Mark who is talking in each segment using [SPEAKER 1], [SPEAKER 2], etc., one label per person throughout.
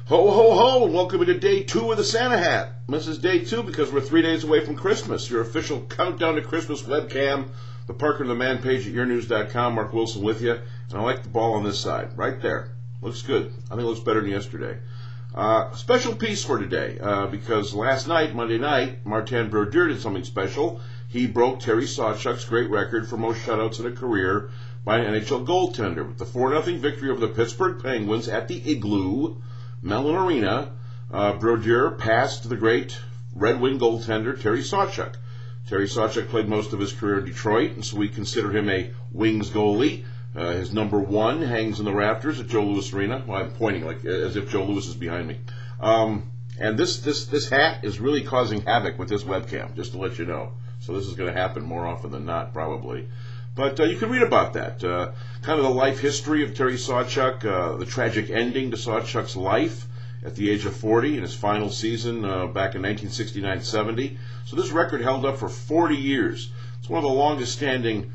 [SPEAKER 1] Ho, ho, ho, and welcome to day 2 of the Santa Hat. This is day 2 because we're 3 days away from Christmas. Your official countdown to Christmas webcam. The Parker and the Man page at yournews.com. Mark Wilson with you. And I like the ball on this side, right there. Looks good. I think it looks better than yesterday. Special piece for today, because last night, Monday night, Martin Brodeur did something special. He broke Terry Sawchuk's great record for most shutouts in a career by an NHL goaltender with the 4-0 victory over the Pittsburgh Penguins at the Igloo Mellon Arena. Brodeur passed the great Red Wing goaltender Terry Sawchuk. Terry Sawchuk played most of his career in Detroit, and so we consider him a Wings goalie. His number 1 hangs in the rafters at Joe Louis Arena. Well, I'm pointing like as if Joe Louis is behind me. And this hat is really causing havoc with this webcam, just to let you know. So this is going to happen more often than not, probably. But you can read about that. Kind of the life history of Terry Sawchuk, the tragic ending to Sawchuk's life at the age of 40 in his final season back in 1969-70. So this record held up for 40 years. It's one of the longest standing,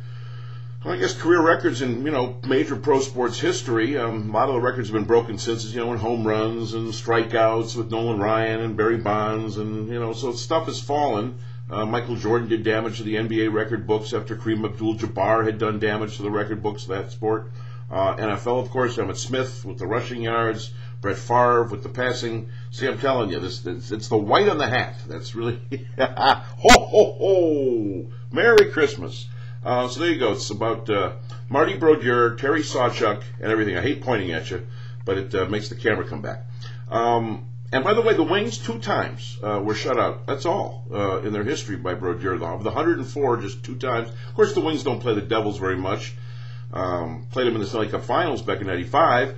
[SPEAKER 1] I guess, career records in, major pro sports history. A lot of the records have been broken since, in home runs and strikeouts with Nolan Ryan and Barry Bonds, and, so stuff has fallen. Michael Jordan did damage to the NBA record books after Kareem Abdul-Jabbar had done damage to the record books of that sport. NFL, of course, Emmitt Smith with the rushing yards, Brett Favre with the passing. See, I'm telling you, it's the white on the hat. That's really, ho, ho, ho, Merry Christmas. So there you go. It's about Marty Brodeur, Terry Sawchuk, and everything. I hate pointing at you, but it makes the camera come back. And by the way, the Wings 2 times were shut out. That's all in their history by Brodeur. Of the 104, just 2 times. Of course, the Wings don't play the Devils very much. Played them in the Stanley Cup Finals back in '95,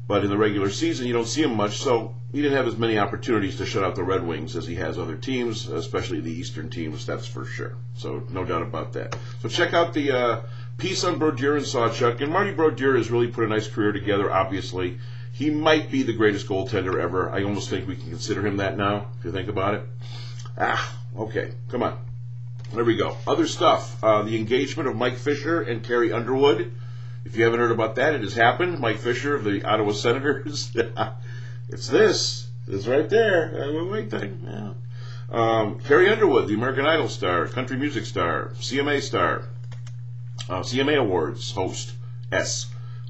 [SPEAKER 1] but in the regular season, you don't see him much. So he didn't have as many opportunities to shut out the Red Wings as he has other teams, especially the Eastern teams. That's for sure. So no doubt about that. So check out the piece on Brodeur and Sawchuk. And Marty Brodeur has really put a nice career together, obviously. He might be the greatest goaltender ever. I almost think we can consider him that now, if you think about it. Okay, come on. There we go. Other stuff. The engagement of Mike Fisher and Carrie Underwood. If you haven't heard about that, it has happened. Mike Fisher of the Ottawa Senators. It's this. It's right there. Wait thing. Yeah. Carrie Underwood, the American Idol star, country music star, CMA star, CMA Awards host,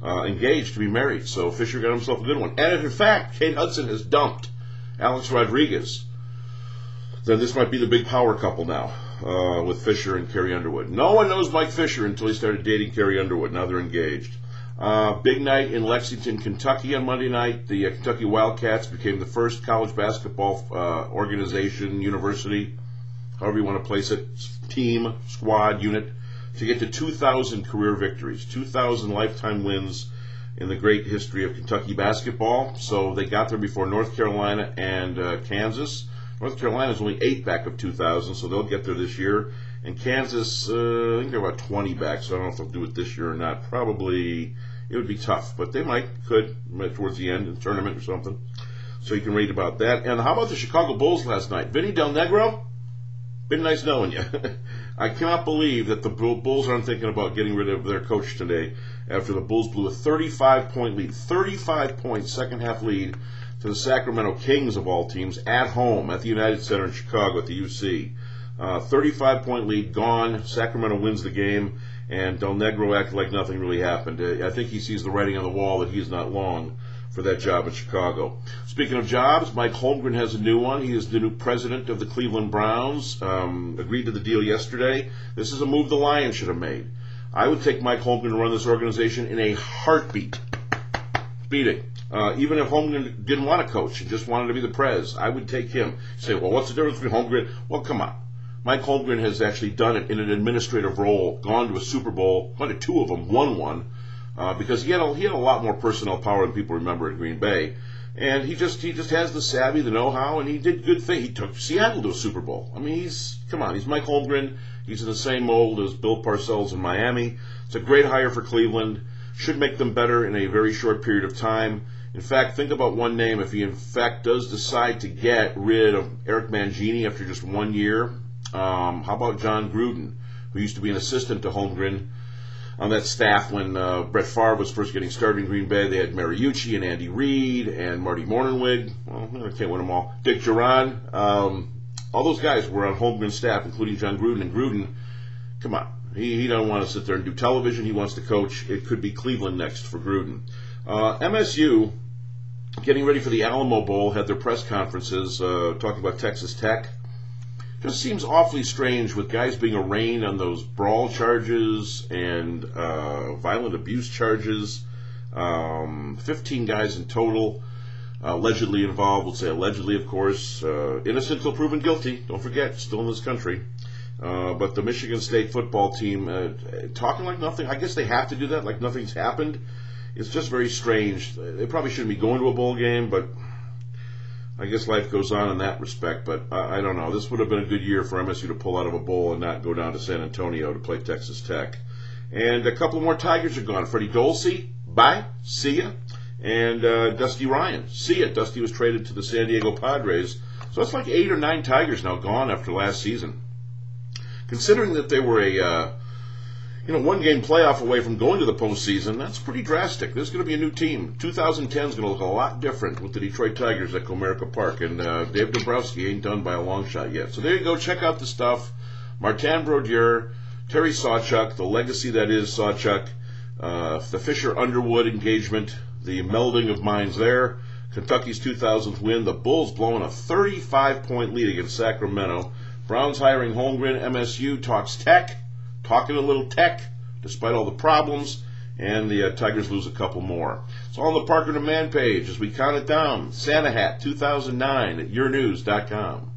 [SPEAKER 1] engaged to be married. So Fisher got himself a good one. And in fact, Kate Hudson has dumped Alex Rodriguez. Then this might be the big power couple now. With Fisher and Carrie Underwood. No one knows Mike Fisher until he started dating Carrie Underwood. Now they're engaged. Big night in Lexington, Kentucky on Monday night. The Kentucky Wildcats became the first college basketball organization, university, however you want to place it, team, squad, unit, to get to 2,000 career victories, 2,000 lifetime wins in the great history of Kentucky basketball. So they got there before North Carolina and Kansas. North Carolina is only 8 back of 2,000, so they'll get there this year. And Kansas, I think they're about 20 back, so I don't know if they'll do it this year or not. Probably it would be tough, but they could towards the end in the tournament or something. So you can read about that. And how about the Chicago Bulls last night? Vinny Del Negro, been nice knowing you. I cannot believe that the Bulls aren't thinking about getting rid of their coach today after the Bulls blew a 35-point lead, 35-point second-half lead to the Sacramento Kings of all teams at home at the United Center in Chicago at the UC. 35-point lead gone. Sacramento wins the game, and Del Negro acted like nothing really happened. I think he sees the writing on the wall that he's not long for that job in Chicago. Speaking of jobs, Mike Holmgren has a new one. He is the new president of the Cleveland Browns. Agreed to the deal yesterday. This is a move the Lions should have made. I would take Mike Holmgren to run this organization in a heartbeat. Beating. Even if Holmgren didn't want to coach and just wanted to be the prez, I would take him. Say, well, what's the difference between Holmgren? Well, come on. Mike Holmgren has actually done it in an administrative role, gone to a Super Bowl, gone to 2 of them, won one, because he had a lot more personnel power than people remember in Green Bay. And he just has the savvy, the know-how, and he did good things. He took Seattle to a Super Bowl. I mean, he's Mike Holmgren. He's in the same mold as Bill Parcells in Miami. It's a great hire for Cleveland. Should make them better in a very short period of time. In fact, think about one name. If he, in fact, does decide to get rid of Eric Mangini after just 1 year, how about John Gruden, who used to be an assistant to Holmgren? on that staff when Brett Favre was first getting started in Green Bay. They had Mariucci and Andy Reid and Marty Mornhinweg. Well, I can't win them all. Dick Duran. All those guys were on Holmgren's staff, including John Gruden. And Gruden, come on, he doesn't want to sit there and do television. He wants to coach. It could be Cleveland next for Gruden. MSU, getting ready for the Alamo Bowl, had their press conferences talking about Texas Tech. Just seems awfully strange with guys being arraigned on those brawl charges and violent abuse charges. 15 guys in total allegedly involved. We'll say allegedly, of course. Innocent until proven guilty. Don't forget, still in this country. But the Michigan State football team talking like nothing. I guess they have to do that, like nothing's happened. It's just very strange. They probably shouldn't be going to a bowl game, but I guess life goes on in that respect, but I don't know. This would have been a good year for MSU to pull out of a bowl and not go down to San Antonio to play Texas Tech. And a couple more Tigers are gone. Freddie Dolce, bye, see ya. And Dusty Ryan, see ya. Dusty was traded to the San Diego Padres. So that's like 8 or 9 Tigers now gone after last season. Considering that they were a one-game playoff away from going to the postseason, that's pretty drastic. There's going to be a new team. 2010 is going to look a lot different with the Detroit Tigers at Comerica Park, and Dave Dombrowski ain't done by a long shot yet. So there you go. Check out the stuff. Martin Brodeur, Terry Sawchuk, the legacy that is Sawchuk, the Fisher-Underwood engagement, the melding of minds there, Kentucky's 2000th win, the Bulls blowing a 35-point lead against Sacramento, Browns hiring Holmgren, MSU talks tech, talking a little tech, despite all the problems, and the Tigers lose a couple more. It's all on the Parker Demand page as we count it down. Santa Hat 2009 at yournews.com.